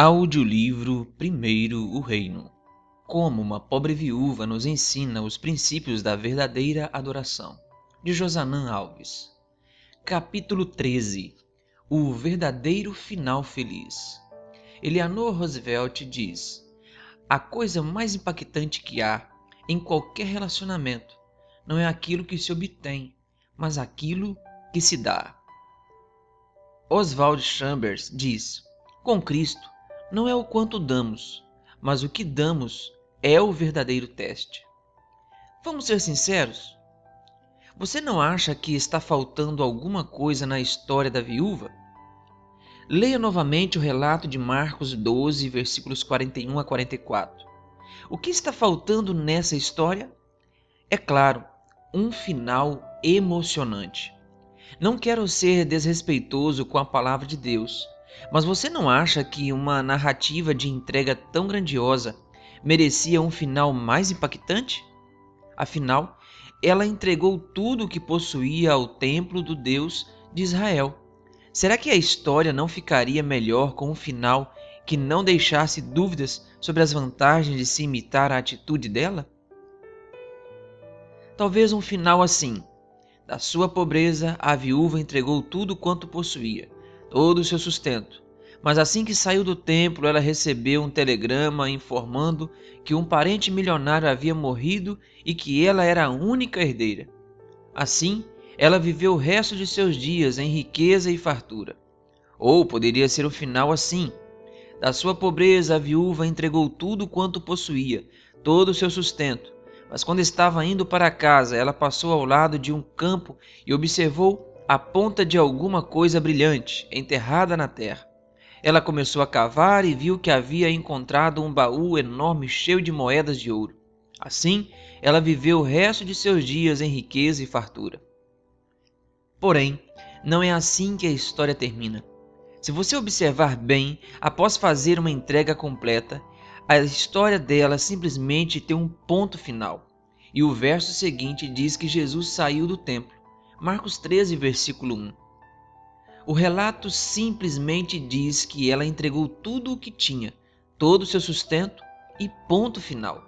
Audiolivro Primeiro o Reino. Como uma pobre viúva nos ensina os princípios da verdadeira adoração. De Josanã Alves. Capítulo 13. O verdadeiro final feliz. Eleanor Roosevelt diz: a coisa mais impactante que há em qualquer relacionamento não é aquilo que se obtém, mas aquilo que se dá. Oswald Chambers diz: com Cristo, não é o quanto damos, mas o que damos é o verdadeiro teste. Vamos ser sinceros? Você não acha que está faltando alguma coisa na história da viúva? Leia novamente o relato de Marcos 12, versículos 41 a 44. O que está faltando nessa história? É claro, um final emocionante. Não quero ser desrespeitoso com a palavra de Deus, mas você não acha que uma narrativa de entrega tão grandiosa merecia um final mais impactante? Afinal, ela entregou tudo o que possuía ao templo do Deus de Israel. Será que a história não ficaria melhor com um final que não deixasse dúvidas sobre as vantagens de se imitar a atitude dela? Talvez um final assim: da sua pobreza, a viúva entregou tudo quanto possuía, todo o seu sustento. Mas assim que saiu do templo, ela recebeu um telegrama informando que um parente milionário havia morrido e que ela era a única herdeira. Assim, ela viveu o resto de seus dias em riqueza e fartura. Ou poderia ser o final assim: da sua pobreza, a viúva entregou tudo quanto possuía, todo o seu sustento. Mas quando estava indo para casa, ela passou ao lado de um campo e observou a ponta de alguma coisa brilhante, enterrada na terra. Ela começou a cavar e viu que havia encontrado um baú enorme cheio de moedas de ouro. Assim, ela viveu o resto de seus dias em riqueza e fartura. Porém, não é assim que a história termina. Se você observar bem, após fazer uma entrega completa, a história dela simplesmente tem um ponto final. E o verso seguinte diz que Jesus saiu do templo. Marcos 13, versículo 1. O relato simplesmente diz que ela entregou tudo o que tinha, todo o seu sustento e ponto final.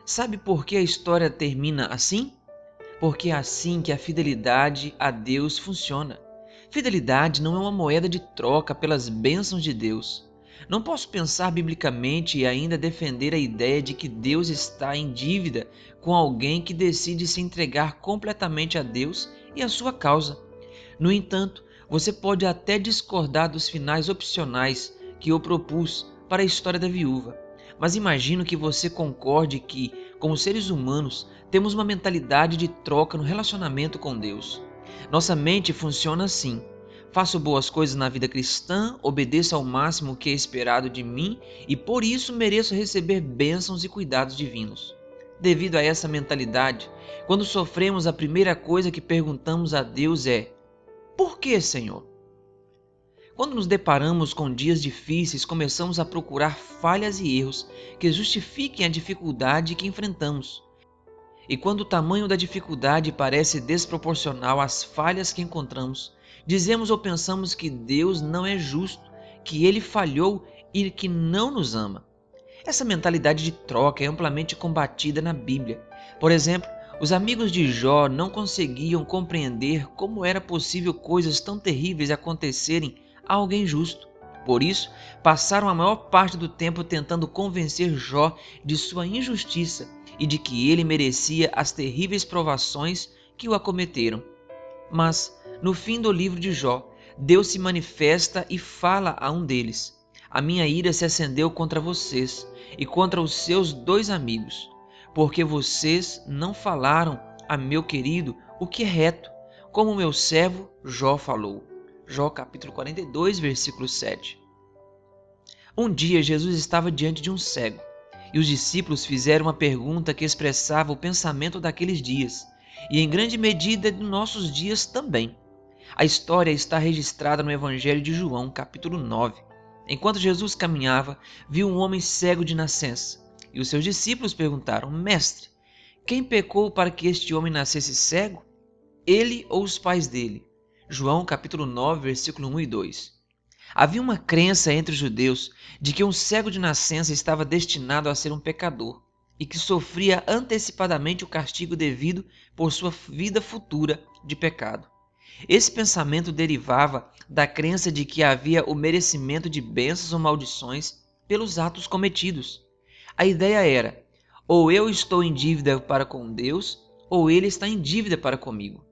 Sabe por que a história termina assim? Porque é assim que a fidelidade a Deus funciona. Fidelidade não é uma moeda de troca pelas bênçãos de Deus. Não posso pensar biblicamente e ainda defender a ideia de que Deus está em dívida com alguém que decide se entregar completamente a Deus e a sua causa. No entanto, você pode até discordar dos finais opcionais que eu propus para a história da viúva. Mas imagino que você concorde que, como seres humanos, temos uma mentalidade de troca no relacionamento com Deus. Nossa mente funciona assim: faço boas coisas na vida cristã, obedeço ao máximo o que é esperado de mim e por isso mereço receber bênçãos e cuidados divinos. Devido a essa mentalidade, quando sofremos, a primeira coisa que perguntamos a Deus é: por que, Senhor? Quando nos deparamos com dias difíceis, começamos a procurar falhas e erros que justifiquem a dificuldade que enfrentamos. E quando o tamanho da dificuldade parece desproporcional às falhas que encontramos, dizemos ou pensamos que Deus não é justo, que Ele falhou e que não nos ama. Essa mentalidade de troca é amplamente combatida na Bíblia. Por exemplo, os amigos de Jó não conseguiam compreender como era possível coisas tão terríveis acontecerem a alguém justo. Por isso, passaram a maior parte do tempo tentando convencer Jó de sua injustiça e de que ele merecia as terríveis provações que o acometeram. Mas, no fim do livro de Jó, Deus se manifesta e fala a um deles: a minha ira se acendeu contra vocês e contra os seus 2 amigos, porque vocês não falaram a meu querido o que é reto, como meu servo Jó falou. Jó capítulo 42, versículo 7. Um dia Jesus estava diante de um cego, e os discípulos fizeram uma pergunta que expressava o pensamento daqueles dias, e em grande medida de nossos dias também. A história está registrada no Evangelho de João, capítulo 9. Enquanto Jesus caminhava, viu um homem cego de nascença, e os seus discípulos perguntaram: Mestre, quem pecou para que este homem nascesse cego? Ele ou os pais dele? João capítulo 9, versículo 1 e 2. Havia uma crença entre os judeus de que um cego de nascença estava destinado a ser um pecador e que sofria antecipadamente o castigo devido por sua vida futura de pecado. Esse pensamento derivava da crença de que havia o merecimento de bênçãos ou maldições pelos atos cometidos. A ideia era: ou eu estou em dívida para com Deus, ou ele está em dívida para comigo.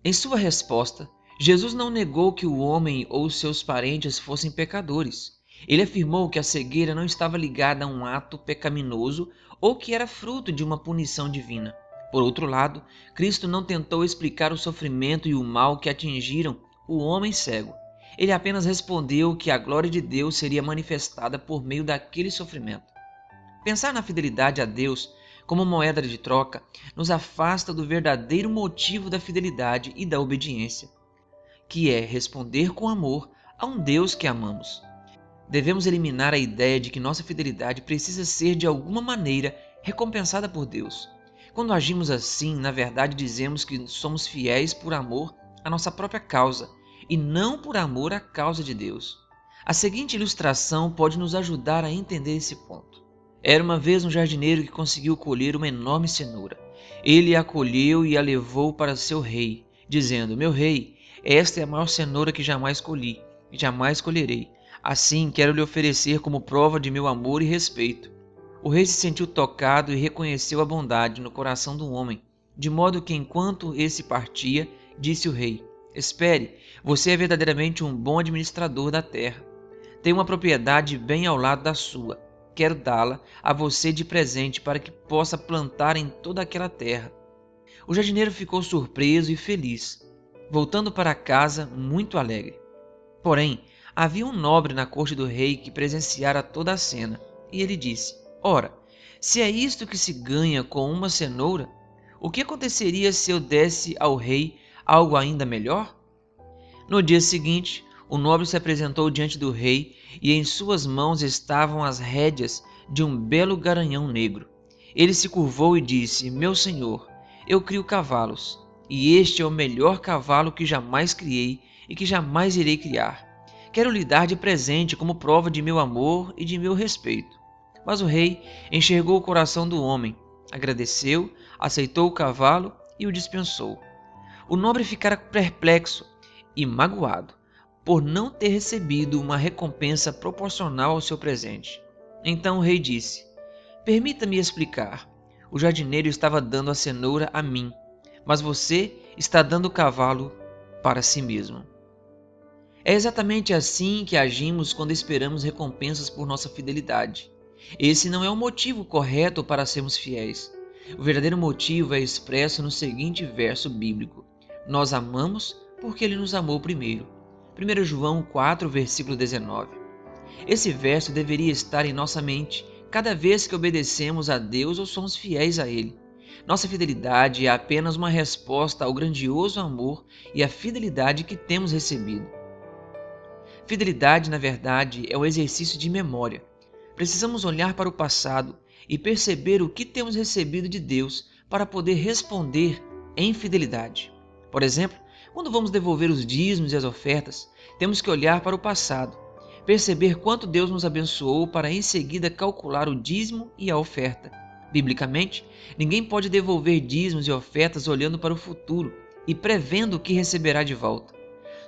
Em sua resposta, Jesus não negou que o homem ou seus parentes fossem pecadores. Ele afirmou que a cegueira não estava ligada a um ato pecaminoso ou que era fruto de uma punição divina. Por outro lado, Cristo não tentou explicar o sofrimento e o mal que atingiram o homem cego. Ele apenas respondeu que a glória de Deus seria manifestada por meio daquele sofrimento. Pensar na fidelidade a Deus como moeda de troca nos afasta do verdadeiro motivo da fidelidade e da obediência, que é responder com amor a um Deus que amamos. Devemos eliminar a ideia de que nossa fidelidade precisa ser de alguma maneira recompensada por Deus. Quando agimos assim, na verdade dizemos que somos fiéis por amor à nossa própria causa e não por amor à causa de Deus. A seguinte ilustração pode nos ajudar a entender esse ponto. Era uma vez um jardineiro que conseguiu colher uma enorme cenoura. Ele a colheu e a levou para seu rei, dizendo: "Meu rei, esta é a maior cenoura que jamais colhi e jamais colherei. Assim quero lhe oferecer como prova de meu amor e respeito." O rei se sentiu tocado e reconheceu a bondade no coração do homem, de modo que enquanto esse partia, disse o rei: "Espere, você é verdadeiramente um bom administrador da terra. Tem uma propriedade bem ao lado da sua. Quero dá-la a você de presente para que possa plantar em toda aquela terra." O jardineiro ficou surpreso e feliz, voltando para casa muito alegre. Porém, havia um nobre na corte do rei que presenciara toda a cena, e ele disse: "Ora, se é isto que se ganha com uma cenoura, o que aconteceria se eu desse ao rei algo ainda melhor?" No dia seguinte, o nobre se apresentou diante do rei e em suas mãos estavam as rédeas de um belo garanhão negro. Ele se curvou e disse: "Meu senhor, eu crio cavalos, e este é o melhor cavalo que jamais criei e que jamais irei criar. Quero lhe dar de presente como prova de meu amor e de meu respeito." Mas o rei enxergou o coração do homem, agradeceu, aceitou o cavalo e o dispensou. O nobre ficara perplexo e magoado por não ter recebido uma recompensa proporcional ao seu presente. Então o rei disse: "Permita-me explicar. O jardineiro estava dando a cenoura a mim, mas você está dando o cavalo para si mesmo." É exatamente assim que agimos quando esperamos recompensas por nossa fidelidade. Esse não é o motivo correto para sermos fiéis. O verdadeiro motivo é expresso no seguinte verso bíblico: "Nós amamos porque Ele nos amou primeiro." 1 João 4, versículo 19. Esse verso deveria estar em nossa mente cada vez que obedecemos a Deus ou somos fiéis a Ele. Nossa fidelidade é apenas uma resposta ao grandioso amor e à fidelidade que temos recebido. Fidelidade, na verdade, é um exercício de memória. Precisamos olhar para o passado e perceber o que temos recebido de Deus para poder responder em fidelidade. Por exemplo, quando vamos devolver os dízimos e as ofertas, temos que olhar para o passado, perceber quanto Deus nos abençoou para em seguida calcular o dízimo e a oferta. Biblicamente, ninguém pode devolver dízimos e ofertas olhando para o futuro e prevendo o que receberá de volta.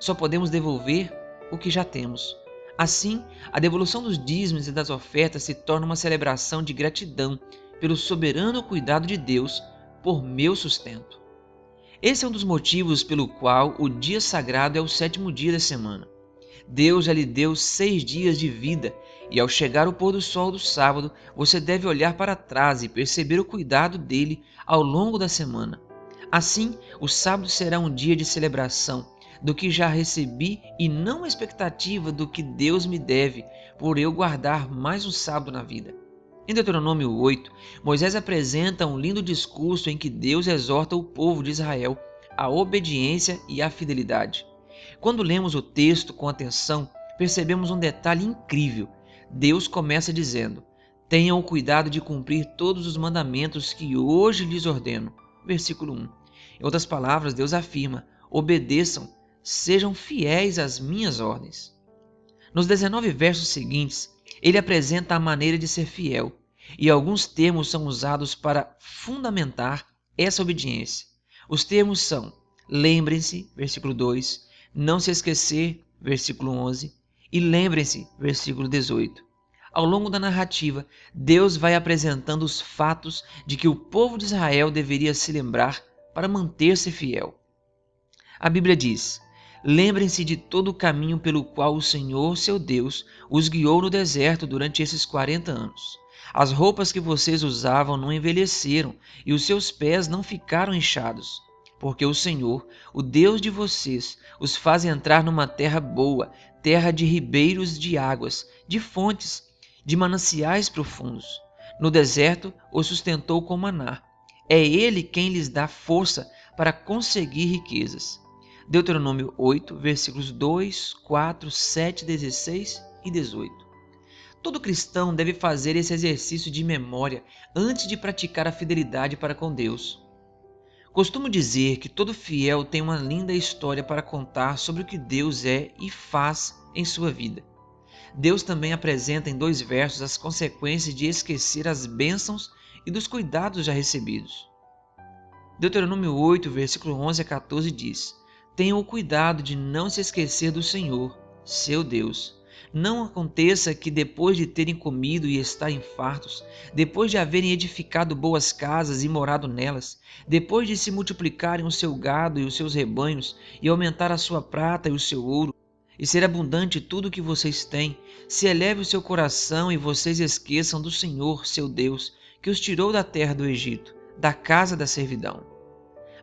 Só podemos devolver o que já temos. Assim, a devolução dos dízimos e das ofertas se torna uma celebração de gratidão pelo soberano cuidado de Deus por meu sustento. Esse é um dos motivos pelo qual o dia sagrado é o 7º dia da semana. Deus já lhe deu 6 dias de vida e ao chegar o pôr do sol do sábado, você deve olhar para trás e perceber o cuidado dele ao longo da semana. Assim, o sábado será um dia de celebração do que já recebi e não expectativa do que Deus me deve por eu guardar mais um sábado na vida. Em Deuteronômio 8, Moisés apresenta um lindo discurso em que Deus exorta o povo de Israel à obediência e à fidelidade. Quando lemos o texto com atenção, percebemos um detalhe incrível. Deus começa dizendo: "Tenham o cuidado de cumprir todos os mandamentos que hoje lhes ordeno." Versículo 1. Em outras palavras, Deus afirma: obedeçam, sejam fiéis às minhas ordens. Nos 19 versos seguintes, ele apresenta a maneira de ser fiel, e alguns termos são usados para fundamentar essa obediência. Os termos são: lembrem-se, versículo 2, não se esquecer, versículo 11, e lembrem-se, versículo 18. Ao longo da narrativa, Deus vai apresentando os fatos de que o povo de Israel deveria se lembrar para manter-se fiel. A Bíblia diz: lembrem-se de todo o caminho pelo qual o Senhor, seu Deus, os guiou no deserto durante esses 40 anos. As roupas que vocês usavam não envelheceram e os seus pés não ficaram inchados, porque o Senhor, o Deus de vocês, os faz entrar numa terra boa, terra de ribeiros de águas, de fontes, de mananciais profundos. No deserto os sustentou com maná. É Ele quem lhes dá força para conseguir riquezas. Deuteronômio 8, versículos 2, 4, 7, 16 e 18. Todo cristão deve fazer esse exercício de memória antes de praticar a fidelidade para com Deus. Costumo dizer que todo fiel tem uma linda história para contar sobre o que Deus é e faz em sua vida. Deus também apresenta em 2 versos as consequências de esquecer as bênçãos e dos cuidados já recebidos. Deuteronômio 8, versículo 11 a 14 diz: tenham o cuidado de não se esquecer do Senhor, seu Deus. Não aconteça que depois de terem comido e estarem fartos, depois de haverem edificado boas casas e morado nelas, depois de se multiplicarem o seu gado e os seus rebanhos, e aumentar a sua prata e o seu ouro, e ser abundante tudo o que vocês têm, se eleve o seu coração e vocês esqueçam do Senhor, seu Deus, que os tirou da terra do Egito, da casa da servidão.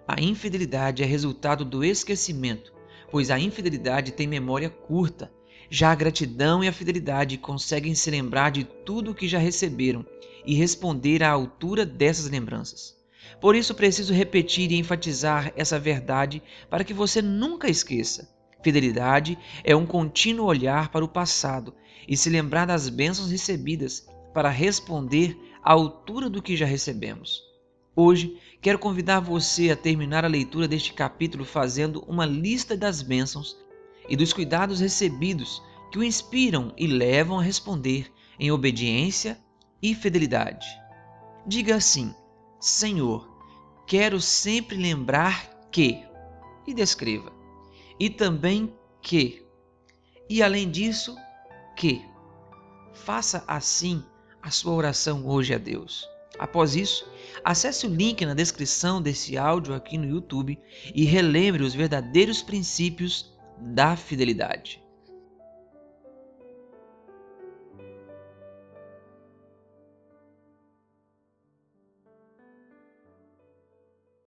A infidelidade é resultado do esquecimento, pois a infidelidade tem memória curta. Já a gratidão e a fidelidade conseguem se lembrar de tudo o que já receberam e responder à altura dessas lembranças. Por isso preciso repetir e enfatizar essa verdade para que você nunca esqueça. Fidelidade é um contínuo olhar para o passado e se lembrar das bênçãos recebidas para responder à altura do que já recebemos. Hoje, quero convidar você a terminar a leitura deste capítulo fazendo uma lista das bênçãos e dos cuidados recebidos que o inspiram e levam a responder em obediência e fidelidade. Diga assim: Senhor, quero sempre lembrar que, e descreva, e também que, e além disso, que. Faça assim a sua oração hoje a Deus. Após isso, acesse o link na descrição desse áudio aqui no YouTube e relembre os verdadeiros princípios da fidelidade.